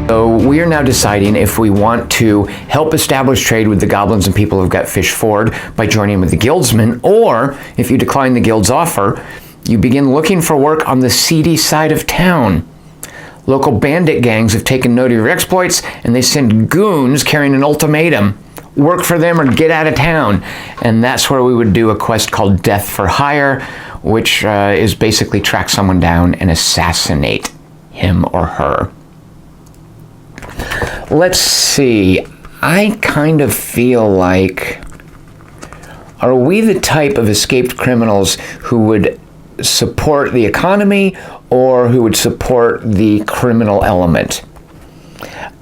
So we are now deciding if we want to help establish trade with the goblins and people who've got fish forward by joining with the guildsmen, or if you decline the guild's offer, you begin looking for work on the seedy side of town. Local bandit gangs have taken note of your exploits, and they send goons carrying an ultimatum. Work for them or get out of town. And that's where we would do a quest called Death for Hire, which is basically track someone down and assassinate him or her. Let's see. I kind of feel like, are we the type of escaped criminals who would support the economy or who would support the criminal element?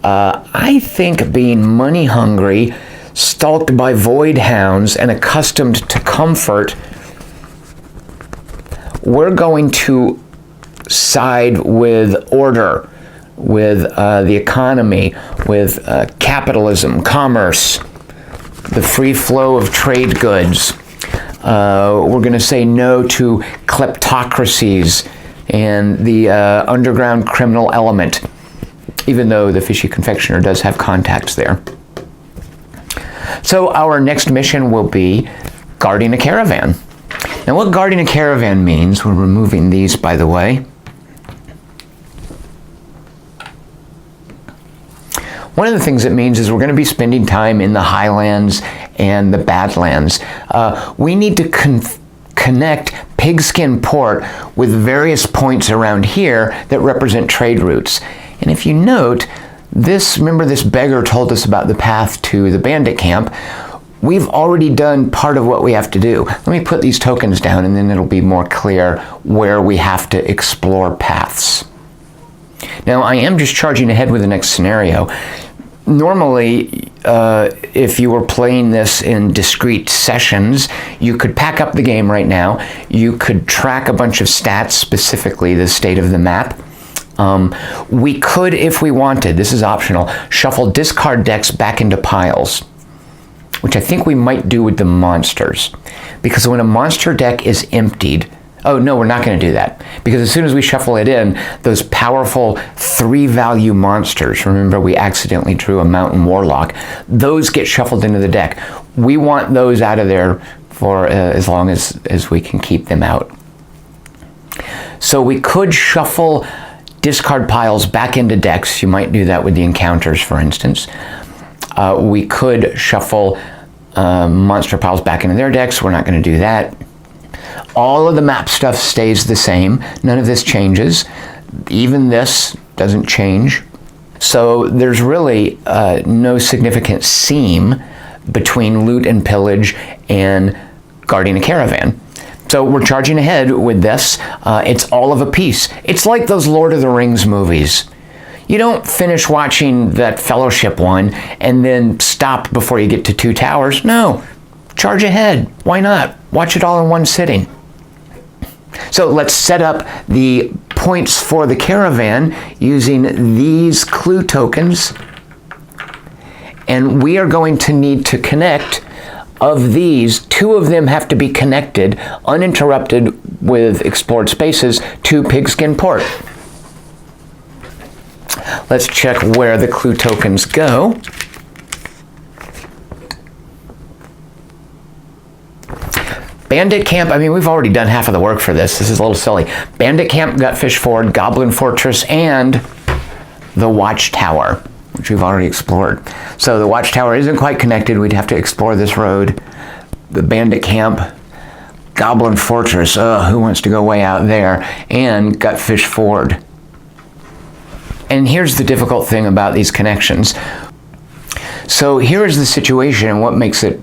I think being money hungry, stalked by void hounds, and accustomed to comfort, we're going to side with order, with the economy, with capitalism, commerce, the free flow of trade goods. We're going to say no to kleptocracies and the underground criminal element, even though the fishy confectioner does have contacts there. So our next mission will be guarding a caravan. Now, what guarding a caravan means, we're removing these, by the way. One of the things it means is we're going to be spending time in the highlands and the badlands. We need to connect Pigskin Port with various points around here that represent trade routes. And if you note, remember this beggar told us about the path to the bandit camp. We've already done part of what we have to do. Let me put these tokens down and then it'll be more clear where we have to explore paths. Now, I am just charging ahead with the next scenario. Normally, if you were playing this in discrete sessions, you could pack up the game right now. You could track a bunch of stats, specifically the state of the map. We could, if we wanted, this is optional, shuffle discard decks back into piles, which I think we might do with the monsters. Because when a monster deck is emptied, oh no, we're not going to do that. Because as soon as we shuffle it in, those powerful 3-value monsters, remember we accidentally drew a mountain warlock, those get shuffled into the deck. We want those out of there for as long as we can keep them out. So we could shuffle discard piles back into decks. You might do that with the encounters, for instance. We could shuffle monster piles back into their decks. We're not going to do that. All of the map stuff stays the same. None of this changes. Even this doesn't change. So there's really no significant seam between loot and pillage and guarding a caravan. So we're charging ahead with this. It's all of a piece. It's like those Lord of the Rings movies. You don't finish watching that Fellowship one and then stop before you get to Two Towers. No, charge ahead. Why not? Watch it all in one sitting. So let's set up the points for the caravan using these clue tokens. And we are going to need to connect. Of these, 2 of them have to be connected, uninterrupted with explored spaces, to Pigskin Port. Let's check where the clue tokens go. Bandit Camp, I mean, we've already done half of the work for this. This is a little silly. Bandit Camp, Gutfish Ford, Goblin Fortress, and the Watchtower, which we've already explored. So the Watchtower isn't quite connected. We'd have to explore this road. The Bandit Camp, Goblin Fortress, who wants to go way out there, and Gutfish Ford. And here's the difficult thing about these connections. So here is the situation, and what makes it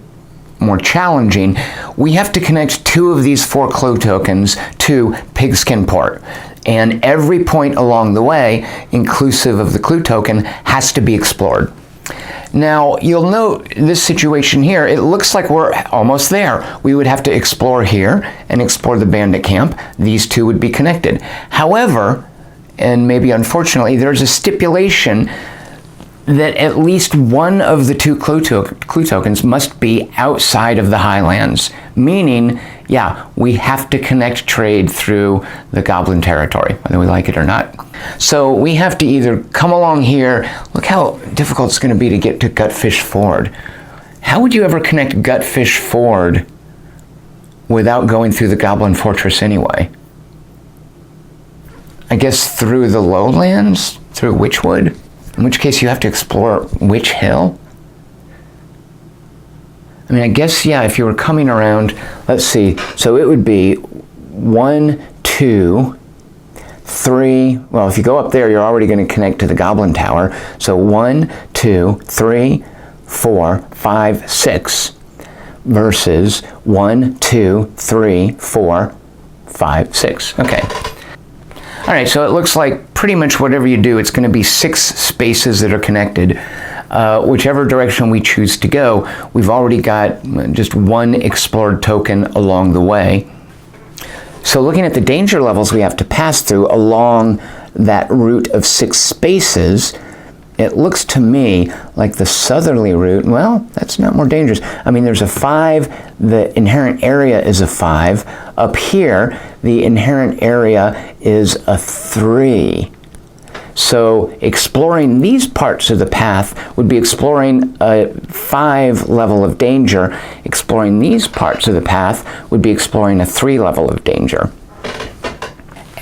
more challenging. We have to connect 2 of these 4 clue tokens to Pigskin Port. And every point along the way, inclusive of the clue token, has to be explored. Now, you'll note this situation here, it looks like we're almost there. We would have to explore here and explore the bandit camp. These 2 would be connected. However, and maybe unfortunately, there's a stipulation that at least one of the two clue tokens must be outside of the highlands, meaning, yeah, we have to connect trade through the goblin territory, whether we like it or not. So we have to either come along here. Look how difficult it's going to be to get to Gutfish Ford. How would you ever connect Gutfish Ford without going through the Goblin Fortress anyway? I guess through the lowlands, through Witchwood, in which case you have to explore Witch Hill. I mean, I guess, yeah, if you were coming around, let's see, so it would be 1, 2, 3, well, if you go up there, you're already going to connect to the Goblin Tower. So 1, 2, 3, 4, 5, 6 versus 1, 2, 3, 4, 5, 6. Okay. All right, so it looks like pretty much whatever you do, it's going to be 6 spaces that are connected. Whichever direction we choose to go, we've already got just 1 explored token along the way. So looking at the danger levels we have to pass through along that route of 6 spaces, it looks to me like the southerly route, well, that's not more dangerous. I mean, there's a 5, the inherent area is a 5. Up here, the inherent area is a 3. So exploring these parts of the path would be exploring a 5 level of danger. Exploring these parts of the path would be exploring a 3 level of danger.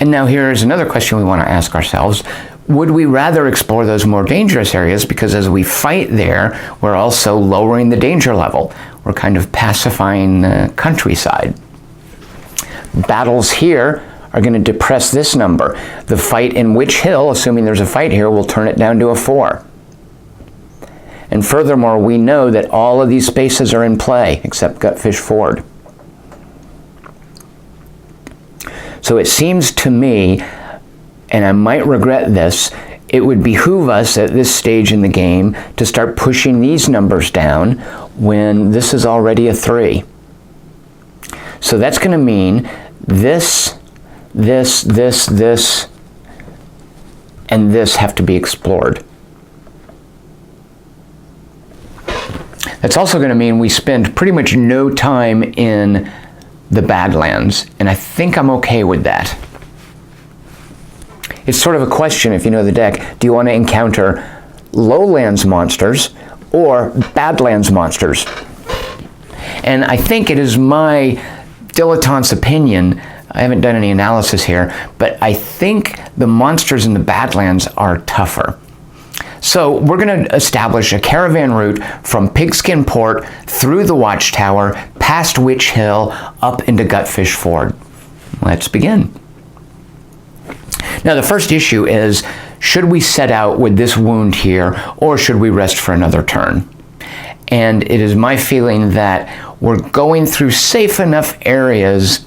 And now here's another question we want to ask ourselves. Would we rather explore those more dangerous areas? Because as we fight there, we're also lowering the danger level. We're kind of pacifying the countryside. Battles here are going to depress this number. The fight in Witch Hill, assuming there's a fight here, will turn it down to a 4. And furthermore, we know that all of these spaces are in play, except Gutfish Ford. So it seems to me, and I might regret this, it would behoove us at this stage in the game to start pushing these numbers down when this is already a 3. So that's going to mean this, and this have to be explored. That's also going to mean we spend pretty much no time in the Badlands, and I think I'm okay with that. It's sort of a question, if you know the deck, do you want to encounter lowlands monsters or Badlands monsters? And I think it is my dilettante's opinion, I haven't done any analysis here, but I think the monsters in the Badlands are tougher. So we're going to establish a caravan route from Pigskin Port through the Watchtower, past Witch Hill, up into Gutfish Ford. Let's begin. Now the first issue is, should we set out with this wound here, or should we rest for another turn? And it is my feeling that we're going through safe enough areas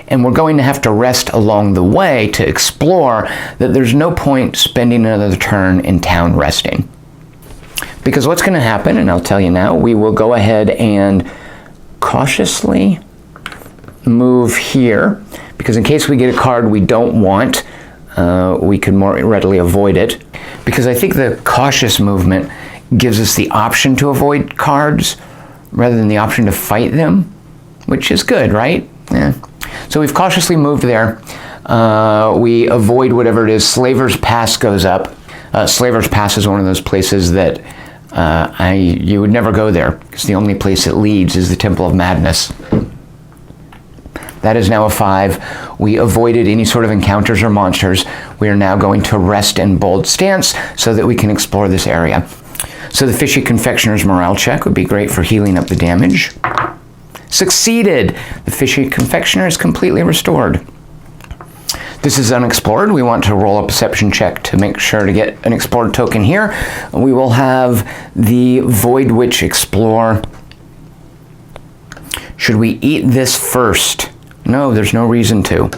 and we're going to have to rest along the way to explore, that there's no point spending another turn in town resting. Because what's going to happen, and I'll tell you now, we will go ahead and cautiously move here, because in case we get a card we don't want, we can more readily avoid it. Because I think the cautious movement gives us the option to avoid cards rather than the option to fight them, which is good, right? Yeah. So we've cautiously moved there. We avoid whatever it is. Slaver's Pass goes up. Slaver's Pass is one of those places that you would never go there, because the only place it leads is the Temple of Madness. That is now a 5. We avoided any sort of encounters or monsters. We are now going to rest in bold stance so that we can explore this area. So the Fishy Confectioner's morale check would be great for healing up the damage. Succeeded! The Fishy Confectioner is completely restored. This is unexplored. We want to roll a perception check to make sure to get an explored token here. We will have the Void Witch explore. Should we eat this first? No, there's no reason to.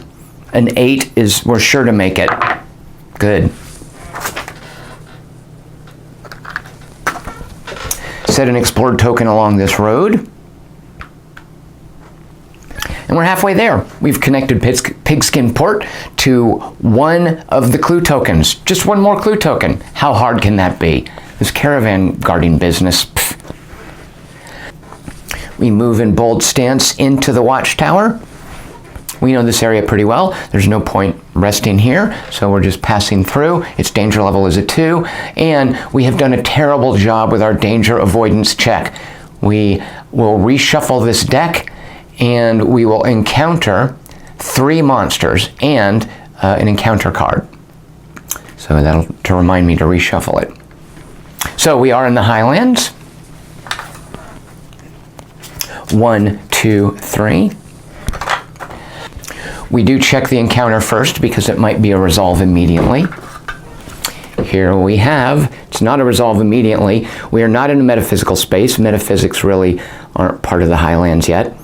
An 8 is, we're sure to make it. Good. Set an explored token along this road. And we're halfway there. We've connected pigskin port to one of the clue tokens. Just one more clue token. How hard can that be? This caravan guarding business. Pff. We move in bold stance into the watchtower. We know this area pretty well. There's no point resting here, so we're just passing through. Its danger level is a 2, and we have done a terrible job with our danger avoidance check. We will reshuffle this deck, and we will encounter 3 monsters and an encounter card. So that'll to remind me to reshuffle it. So we are in the Highlands. 1, 2, 3. We do check the encounter first because it might be a resolve immediately. Here we have, it's not a resolve immediately. We are not in a metaphysical space. Metaphysics really aren't part of the Highlands yet.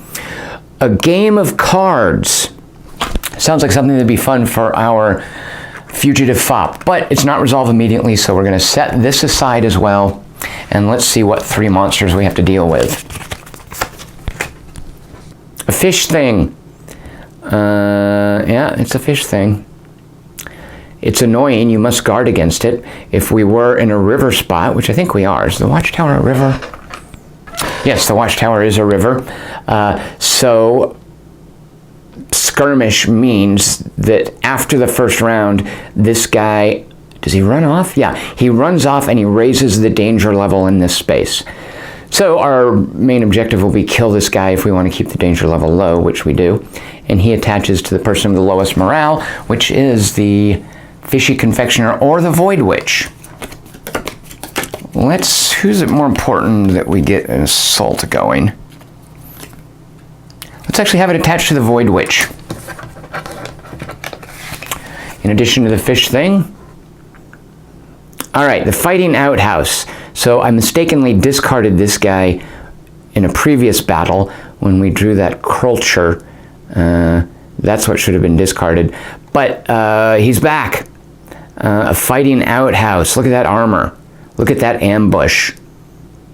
A game of cards. Sounds like something that'd be fun for our fugitive fop, but it's not resolved immediately, so we're going to set this aside as well, and let's see what 3 monsters we have to deal with. A fish thing. Yeah, it's a fish thing. It's annoying. You must guard against it. If we were in a river spot, which I think we are, is the watchtower a river? Yes, the watchtower is a river. So skirmish means that after the first round, this guy, does he run off? Yeah, he runs off and he raises the danger level in this space. So our main objective will be kill this guy if we want to keep the danger level low, which we do. And he attaches to the person with the lowest morale, which is the Fishy Confectioner or the Void Witch. Who's it more important that we get an assault going? Let's actually have it attached to the Void Witch. In addition to the fish thing. All right, the Fighting Outhouse. So I mistakenly discarded this guy in a previous battle when we drew that Krulcher. That's what should have been discarded. But he's back. A Fighting Outhouse. Look at that armor. Look at that ambush.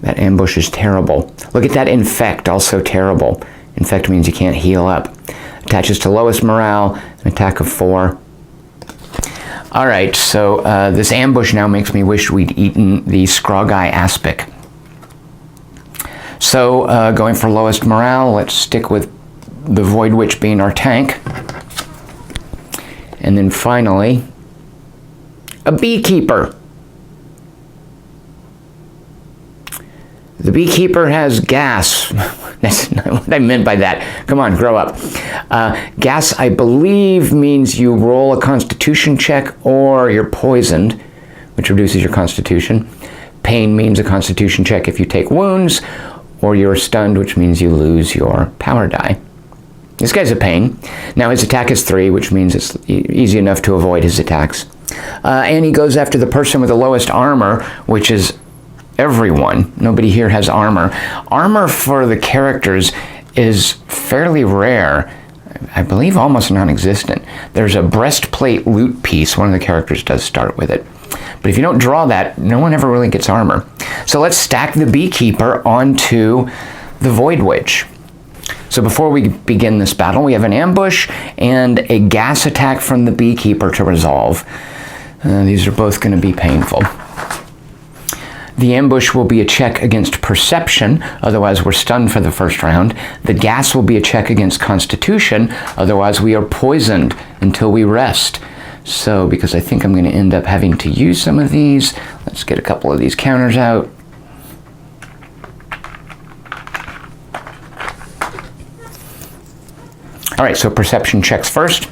That ambush is terrible. Look at that Infect, also terrible. Infect means you can't heal up. Attaches to lowest morale, an attack of 4. All right, so this ambush now makes me wish we'd eaten the Scrogeye Aspic. So going for lowest morale, let's stick with the Void Witch being our tank. And then finally, a Beekeeper. The Beekeeper has gas. That's not what I meant by that. Come on, grow up. Gas, I believe, means you roll a Constitution check or you're poisoned, which reduces your Constitution. Pain means a Constitution check if you take wounds, or you're stunned, which means you lose your power die. This guy's a pain. Now his attack is 3, which means it's easy enough to avoid his attacks. And he goes after the person with the lowest armor, which is everyone. Nobody here has armor. Armor for the characters is fairly rare. I believe almost non-existent. There's a breastplate loot piece. One of the characters does start with it. But if you don't draw that, no one ever really gets armor. So let's stack the Beekeeper onto the Void Witch. So before we begin this battle, we have an ambush and a gas attack from the Beekeeper to resolve. These are both going to be painful. The ambush will be a check against perception, otherwise we're stunned for the first round. The gas will be a check against constitution, otherwise we are poisoned until we rest. So, because I think I'm going to end up having to use some of these, let's get a couple of these counters out. All right, so perception checks first.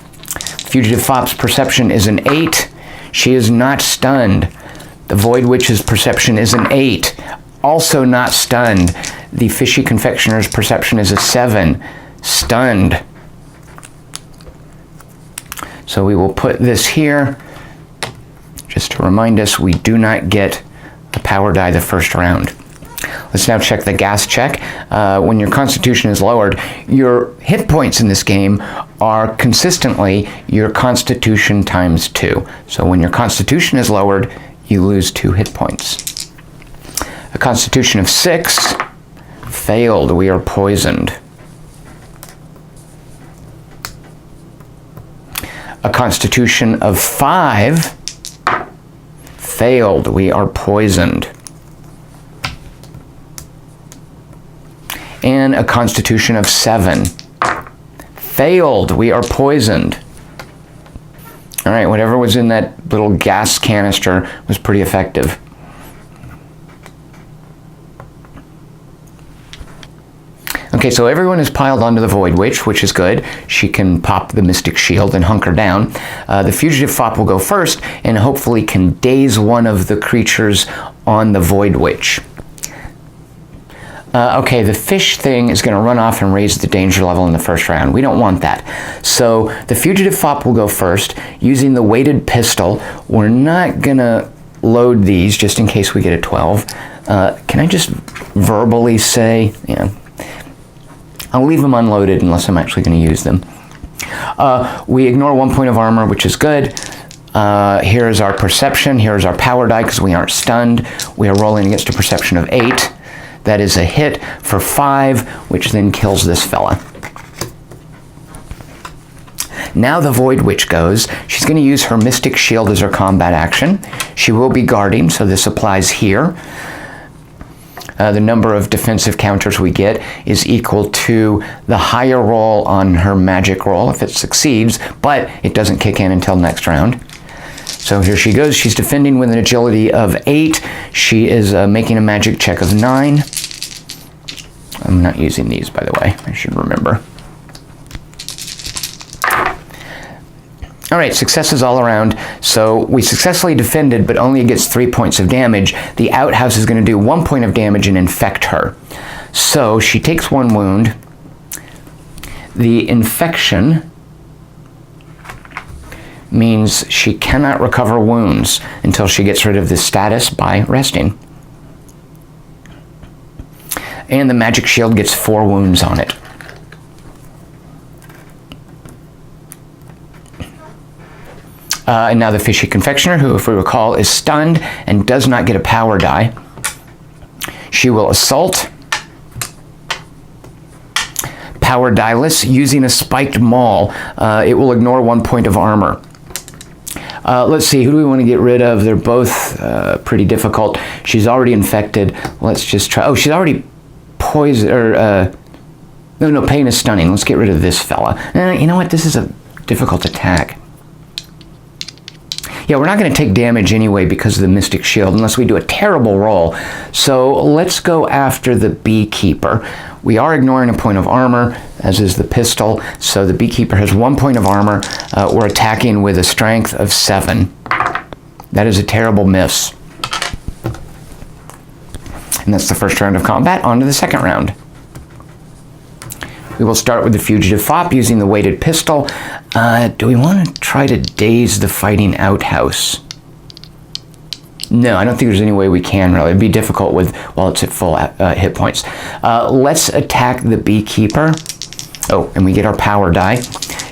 Fugitive Fop's perception is an 8. She is not stunned. The Void Witch's perception is an 8, also not stunned. The Fishy Confectioner's perception is a 7, stunned. So we will put this here, just to remind us we do not get a power die the first round. Let's now check the gas check. When your Constitution is lowered, your hit points in this game are consistently your Constitution times 2. So when your Constitution is lowered, you lose 2 hit points. A Constitution of 6, failed, we are poisoned. A constitution of 5. Failed. We are poisoned. And a constitution of 7. Failed. We are poisoned. All right, whatever was in that little gas canister was pretty effective. Okay, so everyone is piled onto the Void Witch, which is good. She can pop the Mystic Shield and hunker down. The Fugitive Fop will go first and hopefully can daze one of the creatures on the Void Witch. Okay, the fish thing is going to run off and raise the danger level in the first round. We don't want that. So the Fugitive Fop will go first. Using the weighted pistol, we're not going to load these just in case we get a 12. Can I just verbally say, yeah, I'll leave them unloaded unless I'm actually going to use them. We ignore 1 point of armor, which is good. Here is our perception. Here is our power die because we aren't stunned. We are rolling against a perception of 8. That is a hit for 5, which then kills this fella. Now the Void Witch goes. She's going to use her Mystic Shield as her combat action. She will be guarding, so this applies here. The number of defensive counters we get is equal to the higher roll on her magic roll if it succeeds, but it doesn't kick in until next round. So here she goes. She's defending with an agility of 8. She is making a magic check of 9. I'm not using these, by the way. I should remember. All right, successes all around. So we successfully defended, but only gets 3 points of damage. The outhouse is going to do 1 point of damage and infect her. So she takes 1 wound. The infection means she cannot recover wounds until she gets rid of this status by resting. And the magic shield gets 4 wounds on it. And now the fishy confectioner, who, if we recall, is stunned and does not get a power die. She will assault. Power dieless using a spiked maul. It will ignore 1 point of armor. Let's see, who do we want to get rid of? They're both pretty difficult. She's already infected. Let's just try. Oh, she's already poisoned. Or no, pain is stunning. Let's get rid of this fella. You know what? This is a difficult attack. Yeah, we're not going to take damage anyway because of the Mystic Shield unless we do a terrible roll. So let's go after the Beekeeper. We are ignoring a point of armor, as is the pistol. So the Beekeeper has 1 point of armor. We're attacking with a strength of 7. That is a terrible miss. And that's the first round of combat. On to the second round. We will start with the Fugitive Fop using the weighted pistol. Do we want to try to daze the fighting outhouse? No, I don't think there's any way we can, really. It'd be difficult while it's at full hit points. Let's attack the Beekeeper. Oh, and we get our power die,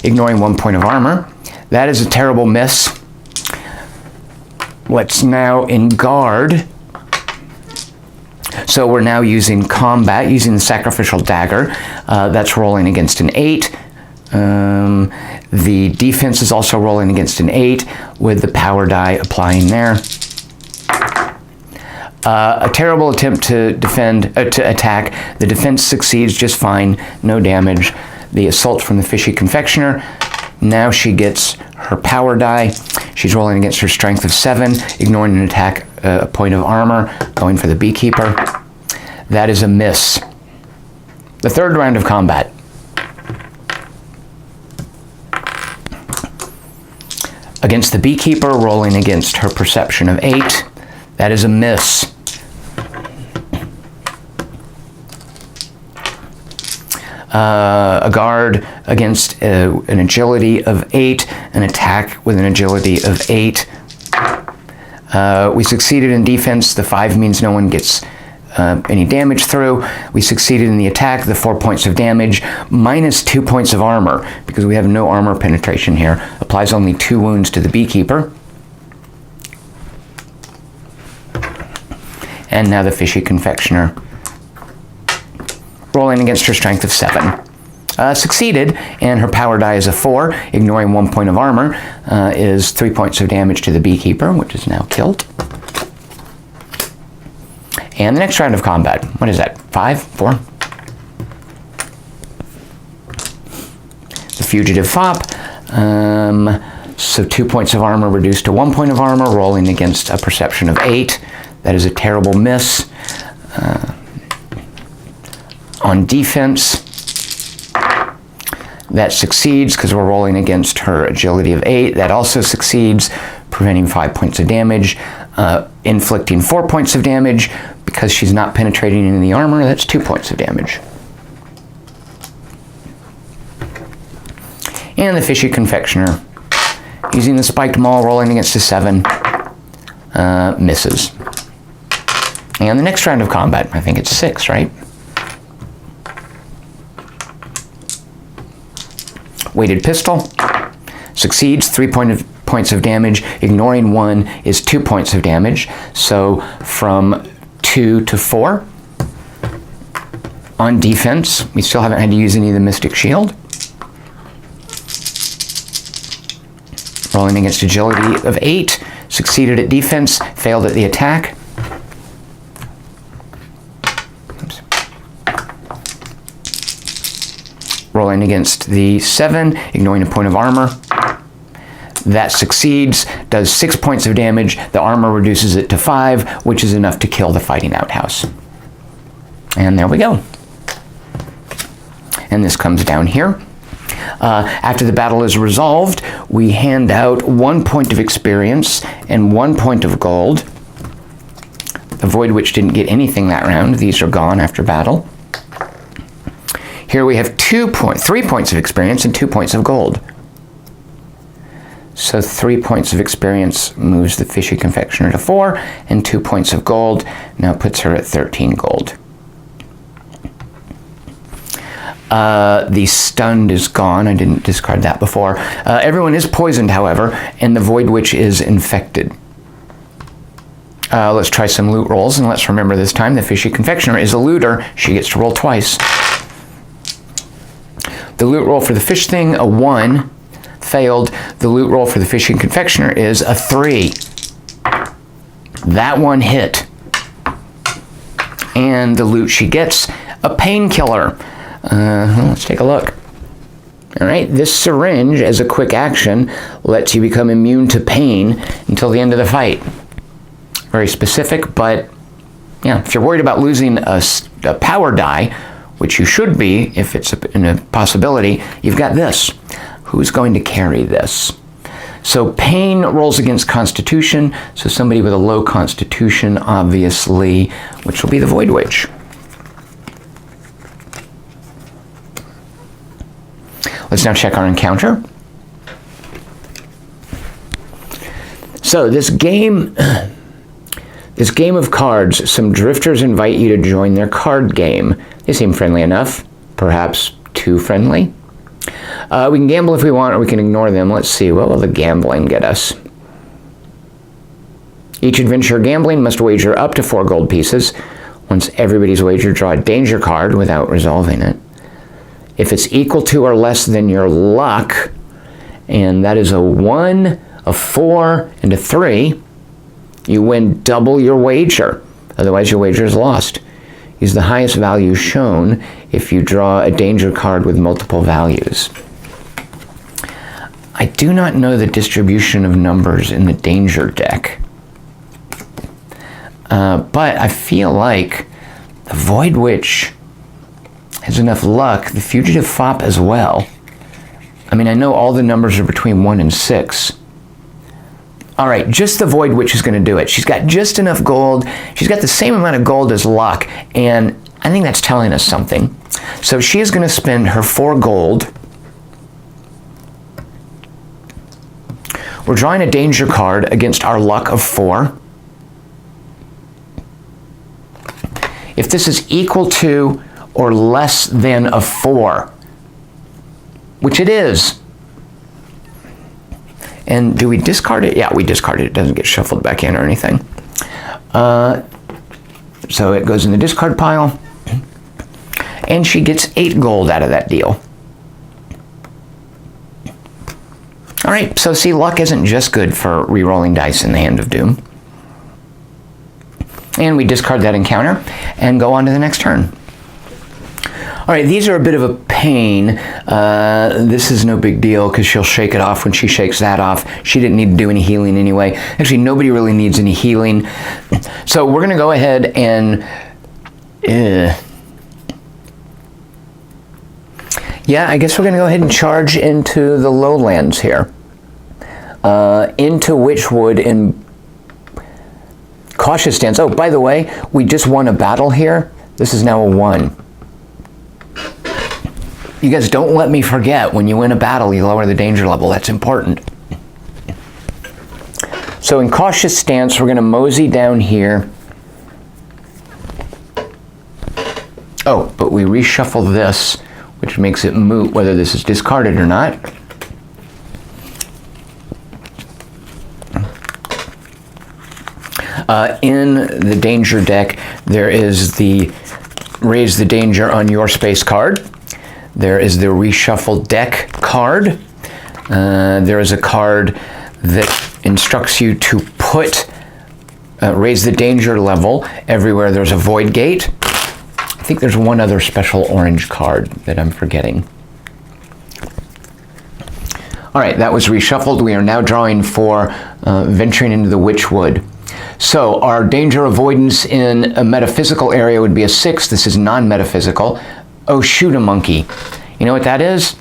ignoring 1 point of armor. That is a terrible miss. Let's now in guard. So we're now using combat, using the sacrificial dagger. That's rolling against an 8. The defense is also rolling against an 8 with the power die applying there. A terrible attempt to attack. The defense succeeds just fine, no damage. The assault from the fishy confectioner. Now she gets her power die. She's rolling against her strength of 7, ignoring an attack, a point of armor, going for the Beekeeper. That is a miss. The third round of combat. Against the Beekeeper, rolling against her perception of 8. That is a miss. A guard against an agility of 8, an attack with an agility of 8. We succeeded in defense. The 5 means no one gets any damage through. We succeeded in the attack, the 4 points of damage, minus 2 points of armor, because we have no armor penetration here. Applies only 2 wounds to the Beekeeper. And now the fishy confectioner. Rolling against her strength of 7. succeeded, and her power die is a 4, ignoring 1 point of armor, is 3 points of damage to the beekeeper, which is now killed. And the next round of combat, what is that, 5, 4? The fugitive fop, so 2 points of armor reduced to 1 point of armor, rolling against a perception of 8. That is a terrible miss. On defense, that succeeds because we're rolling against her agility of 8. That also succeeds, preventing 5 points of damage. Inflicting 4 points of damage because she's not penetrating into the armor. That's 2 points of damage. And the fishy confectioner, using the spiked maul, rolling against a 7, misses. And the next round of combat, I think it's 6, right? Weighted pistol, succeeds, 3 points of damage, ignoring 1 is 2 points of damage, so from 2 to 4. On defense, we still haven't had to use any of the Mystic Shield. Rolling against agility of 8, succeeded at defense, failed at the attack. Oops. Rolling against the 7, ignoring a point of armor. That succeeds, does 6 points of damage. The armor reduces it to 5, which is enough to kill the fighting outhouse. And there we go. And this comes down here. After the battle is resolved, we hand out 1 point of experience and 1 point of gold. The Void Witch didn't get anything that round. These are gone after battle. Here we have 3 points of experience and 2 points of gold. So 3 points of experience moves the fishy confectioner to 4, and 2 points of gold now puts her at 13 gold. The stunned is gone. I didn't discard that before. Everyone is poisoned, however, and the Void Witch is infected. Let's try some loot rolls, and let's remember this time the fishy confectioner is a looter. She gets to roll twice. The loot roll for the fish thing, a 1, failed. The loot roll for the fishy confectioner is a 3. That one hit. And the loot she gets, a painkiller. Let's take a look. All right, this syringe, as a quick action, lets you become immune to pain until the end of the fight. Very specific, but yeah, if you're worried about losing a power die, which you should be if it's a possibility, you've got this. Who's going to carry this? So pain rolls against Constitution, so somebody with a low Constitution, obviously, which will be the Void Witch. Let's now check our encounter. So this game of cards, some drifters invite you to join their card game. They seem friendly enough, perhaps too friendly. We can gamble if we want, or we can ignore them. Let's see, what will the gambling get us? Each adventurer gambling must wager up to 4 gold pieces. Once everybody's wagered, draw a danger card without resolving it. If it's equal to or less than your luck, and that is a 1, a 4, and a 3, you win double your wager. Otherwise, your wager is lost. Use the highest value shown if you draw a danger card with multiple values. I do not know the distribution of numbers in the danger deck. But I feel like the Void Witch has enough luck, the Fugitive Fop as well. I mean, I know all the numbers are between 1 and 6. All right, just the Void Witch is going to do it. She's got just enough gold. She's got the same amount of gold as luck, and I think that's telling us something. So she is going to spend her 4 gold. We're drawing a danger card against our luck of 4. If this is equal to or less than a 4, which it is. And do we discard it? Yeah, we discard it. It doesn't get shuffled back in or anything. So it goes in the discard pile. And she gets 8 gold out of that deal. All right, so see, luck isn't just good for re-rolling dice in the Hand of Doom. And we discard that encounter and go on to the next turn. All right, these are a bit of a pain. This is no big deal because she'll shake it off when she shakes that off. She didn't need to do any healing anyway. Actually, nobody really needs any healing. So we're going to go ahead and... yeah, I guess we're going to go ahead and charge into the lowlands here. Into Witchwood in cautious stance. Oh, by the way, we just won a battle here. This is now a 1. You guys, don't let me forget, when you win a battle, you lower the danger level. That's important. So in cautious stance, we're going to mosey down here. Oh, but we reshuffle this, which makes it moot whether this is discarded or not. In the danger deck, there is the raise the danger on your space card. There is the reshuffle deck card. There is a card that instructs you to put raise the danger level everywhere there's a void gate. I think there's one other special orange card that I'm forgetting. All right, that was reshuffled. We are now drawing for venturing into the Witchwood. So our danger avoidance in a metaphysical area would be a 6. This is non-metaphysical. Oh, shoot a monkey. You know what that is?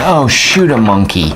Oh, shoot a monkey.